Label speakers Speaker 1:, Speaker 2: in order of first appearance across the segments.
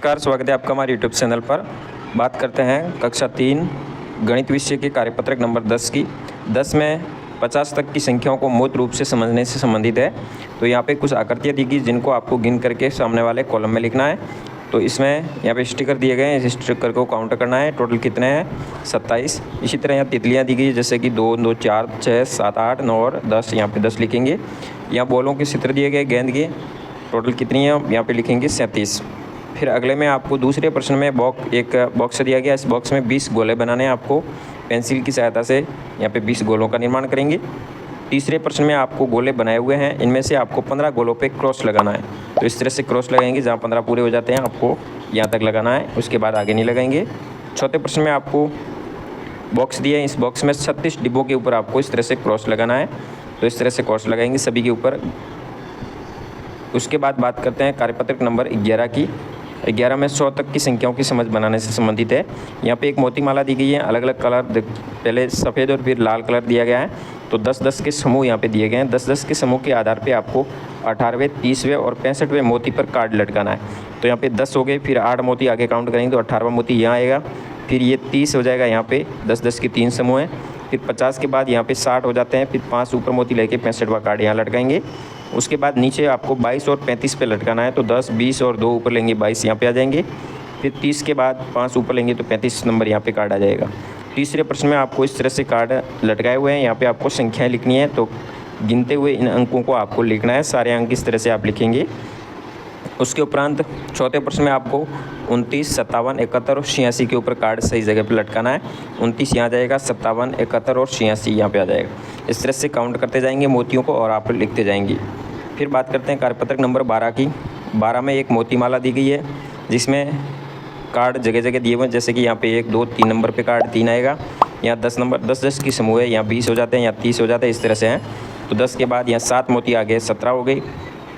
Speaker 1: नमस्कार, स्वागत है आपका हमारे यूट्यूब चैनल पर। बात करते हैं कक्षा 3 गणित विषय के कार्यपत्रक नंबर 10 की। 10 में 50 तक की संख्याओं को मूल रूप से समझने से संबंधित है। तो यहाँ पे कुछ आकृतियाँ दी गई जिनको आपको गिन करके सामने वाले कॉलम में लिखना है। तो इसमें यहाँ पे स्टिकर दिए गए हैं, इस स्टिकर को काउंट करना है। टोटल कितने हैं? 27। इसी तरह यहाँ तितलियाँ दी गई जैसे कि 2, 2, 4, 6, 7, 8, 9 और 10। यहाँ पे 10 लिखेंगे। यहाँ बॉलों के चित्र दिए गए गेंद के, टोटल कितनी है यहाँ पे लिखेंगे 37। फिर अगले में आपको दूसरे प्रश्न में एक बॉक्स दिया गया। इस बॉक्स में 20 गोले बनाने हैं। आपको पेंसिल की सहायता से यहाँ पे 20 गोलों का निर्माण करेंगे। तीसरे प्रश्न में आपको गोले बनाए हुए हैं, इनमें से आपको 15 गोलों पे क्रॉस लगाना है। तो इस तरह से क्रॉस लगाएंगे, जहाँ 15 पूरे हो जाते हैं आपको यहाँ तक लगाना है, उसके बाद आगे नहीं लगाएंगे। चौथे प्रश्न में आपको बॉक्स दिए हैं, इस बॉक्स में 36 डिब्बों के ऊपर आपको इस तरह से क्रॉस लगाना है। तो इस तरह से क्रॉस लगाएंगे सभी के ऊपर। उसके बाद बात करते हैं कार्यपत्रक नंबर 11 की। 11 में 100 तक की संख्याओं की समझ बनाने से संबंधित है। यहाँ पे एक मोती माला दी गई है, अलग अलग कलर, पहले सफ़ेद और फिर लाल कलर दिया गया है। तो 10-10 के समूह यहाँ पे दिए गए हैं। 10-10 के समूह के आधार पे आपको 18वें, 30वें और 65वें मोती पर कार्ड लटकाना है। तो यहाँ पे 10 हो गए, फिर 8 मोती आगे काउंट करेंगे तो 18वां मोती यहाँ आएगा। फिर ये 30 हो जाएगा, यहाँ पे 10-10 के 3 समूह हैं। फिर 50 के बाद यहाँ पे 60 हो जाते हैं। फिर 5 ऊपर मोती लेके 65वां कार्ड यहाँ लटकाएंगे। उसके बाद नीचे आपको 22 और 35 पे लटकाना है। तो 10, 20 और 2 ऊपर लेंगे 22 यहाँ पे आ जाएंगे। फिर 30 के बाद 5 ऊपर लेंगे तो 35 नंबर यहाँ पे कार्ड आ जाएगा। तीसरे प्रश्न में आपको इस तरह से कार्ड लटकाए हुए हैं, यहाँ पे आपको संख्याएं लिखनी है। तो गिनते हुए इन अंकों को आपको लिखना है, सारे अंक इस तरह से आप लिखेंगे। उसके उपरांत चौथे प्रश्न में आपको 29, 57, 71 और 86 के ऊपर कार्ड सही जगह पर लटकाना है। 29 यहाँ जाएगा, 57, 71 और 86 यहाँ पे आ जाएगा। इस तरह से काउंट करते जाएंगे मोतियों को और आप लिखते जाएंगे। फिर बात करते हैं कार्यपत्रक नंबर 12 की। 12 में एक मोती माला दी गई है जिसमें कार्ड जगह जगह दिए हुए हैं, जैसे कि यहाँ पे 1, 2, 3 नंबर पे कार्ड 3 आएगा। यहाँ 10 नंबर 10-10 की समूह है, यहाँ 20 हो जाते हैं, यहाँ 30 हो जाते हैं, इस तरह से हैं। तो 10 के बाद यहाँ 7 मोती आ गए, 17 हो गई।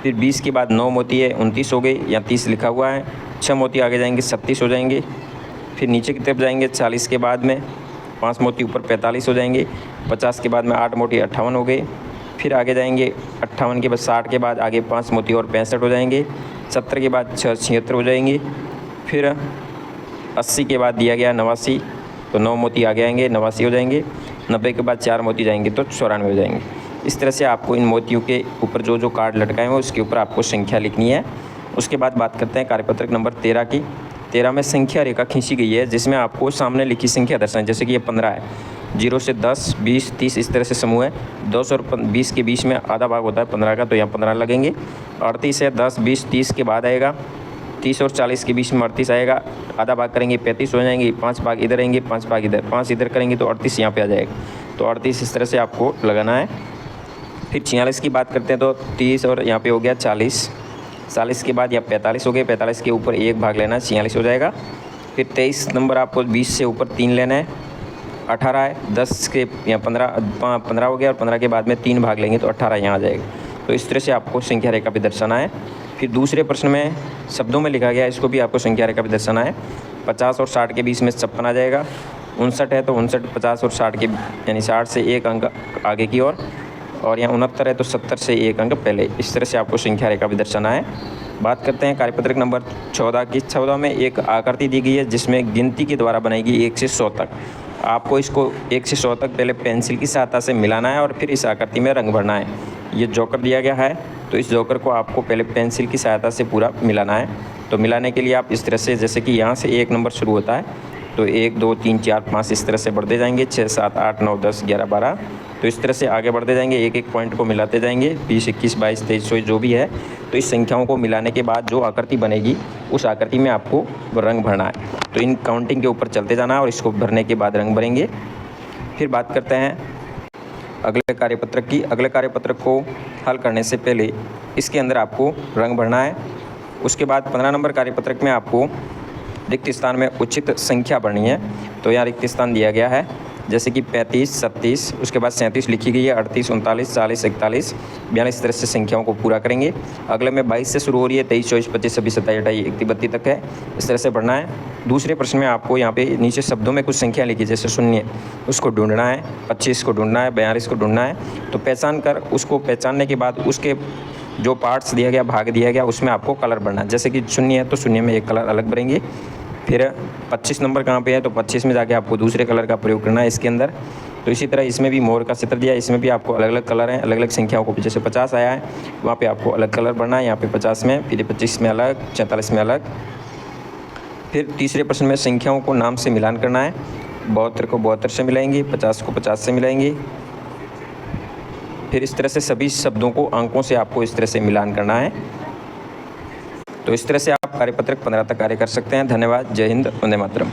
Speaker 1: फिर 20 के बाद 9 मोती है, 29 हो गई, यहाँ 30 लिखा हुआ है। 6 मोती आगे जाएंगे, 37 हो जाएंगे। फिर नीचे की तरफ जाएंगे 40 के बाद में 5 मोती ऊपर 45 हो जाएंगे। 50 के बाद में 8 मोती 58 हो गए। फिर आगे जाएंगे 58 के बाद 60 के बाद आगे 5 मोती और 65 हो जाएंगे। 70 के बाद 76 हो जाएंगे। फिर 80 के बाद दिया गया 89, तो 9 मोती आगे आएंगे, 89 हो जाएंगे। 90 के बाद 4 मोती जाएंगे तो 94 हो जाएंगे। इस तरह से आपको इन मोतियों के ऊपर जो जो कार्ड लटकाए हुए उसके ऊपर आपको संख्या लिखनी है। उसके बाद बात करते हैं कार्यपत्रक नंबर 13 की। 13 में संख्या रेखा खींची गई है जिसमें आपको सामने लिखी संख्या दर्शाएं, जैसे कि ये 15 है। 0 से 10, 20, 30 इस तरह से समूह है। 10 और 20 के बीच में आधा भाग होता है 15 का, तो यहाँ 15 लगेंगे। 38 है, 10, 20, 30 के बाद आएगा। 30 और 40 के बीच में 38 आएगा, आधा भाग करेंगे 35 हो जाएंगे। 5 भाग इधर आएंगे, 5 भाग इधर, 5 इधर करेंगे तो 38 यहाँ पे आ जाएगा। तो 38 इस तरह से आपको लगाना है। फिर 46 की बात करते हैं तो 30 और यहाँ पे हो गया 40। 40 के बाद यहाँ 45 हो गए, 45 के ऊपर 1 भाग लेना है, 46 हो जाएगा। फिर 23 नंबर आपको 20 से ऊपर 3 लेना है, 18 है। 10 के यहाँ 15 हो गया और 15 के बाद में 3 भाग लेंगे तो 18 यहाँ आ जाएगा। तो इस तरह से आपको संख्या रेखा भी दर्शाना है। फिर दूसरे प्रश्न में शब्दों में लिखा गया, इसको भी आपको संख्या रेखा भी दर्शाना है। 50 और 60 के बीच में 56 आ जाएगा। 59 है तो 59, 50 और 60 के यानी 60 से 1 अंक आगे की ओर, और यहाँ 69 है तो 70 से 1 अंक पहले। इस तरह से आपको संख्या रेखा भी दर्शाना है। बात करते हैं कार्यपत्रक नंबर 14 की। 14 में एक आकृति दी गई है जिसमें गिनती के द्वारा बनाएगी 1 से 100 तक। आपको इसको 1 से 100 तक पहले पेंसिल की सहायता से मिलाना है और फिर इस आकृति में रंग भरना है। ये जोकर दिया गया है, तो इस जोकर को आपको पहले पेंसिल की सहायता से पूरा मिलाना है। तो मिलाने के लिए आप इस तरह से, जैसे कि यहाँ से 1 नंबर शुरू होता है तो 1, 2, 3, 4, 5 इस तरह से बढ़ते जाएंगे। 6, 7, 8, 9, 10, 11, 12, तो इस तरह से आगे बढ़ते जाएंगे। एक एक पॉइंट को मिलाते जाएंगे। 20, 21, 22, 23, 24 जो भी है। तो इस संख्याओं को मिलाने के बाद जो आकृति बनेगी उस आकृति में आपको रंग भरना है। तो इन काउंटिंग के ऊपर चलते जाना है और इसको भरने के बाद रंग भरेंगे। फिर बात करते हैं अगले कार्यपत्रक की। अगले कार्यपत्रक को हल करने से पहले इसके अंदर आपको रंग भरना है। उसके बाद 15 नंबर कार्यपत्रक में आपको रिक्त स्थान में उचित संख्या भरनी है। तो यहाँ रिक्त स्थान दिया गया है, जैसे कि 35, 37, उसके बाद 37 लिखी गई है, 38, 39, 40, 41, 42 इस तरह से संख्याओं को पूरा करेंगे। अगले में 22 से शुरू हो रही है, 23, 24, 25, 26, 27, 28, 31, 32 तक है, इस तरह से बढ़ना है। दूसरे प्रश्न में आपको यहाँ पे नीचे शब्दों में कुछ संख्या लिखी, जैसे शून्य, उसको ढूंढना है, 25 को ढूंढना है, 42 को ढूंढना है। तो पहचान कर उसको पहचानने के बाद उसके जो पार्ट्स दिया गया, भाग दिया गया, उसमें आपको कलर भरना है। जैसे कि शून्य है तो शून्य में एक कलर अलग भरेंगे। फिर 25 नंबर कहाँ पे है तो 25 में जाके आपको दूसरे कलर का प्रयोग करना है इसके अंदर। तो इसी तरह इसमें भी मोर का चित्र दिया है, इसमें भी आपको अलग अलग कलर हैं, अलग अलग संख्याओं को, जैसे 50 आया है वहाँ पे आपको अलग कलर भरना है, यहाँ पे 50 में, फिर 25 में अलग, 44 में अलग। फिर तीसरे प्रश्न में संख्याओं को नाम से मिलान करना है। 72 को 72 से मिलाएंगे, 50 को 50 से मिलाएंगे। फिर इस तरह से सभी शब्दों को अंकों से आपको इस तरह से मिलान करना है। तो इस तरह से आप कार्यपत्रक 15 तक कार्य कर सकते हैं। धन्यवाद। जय हिंद। वंदे मातरम।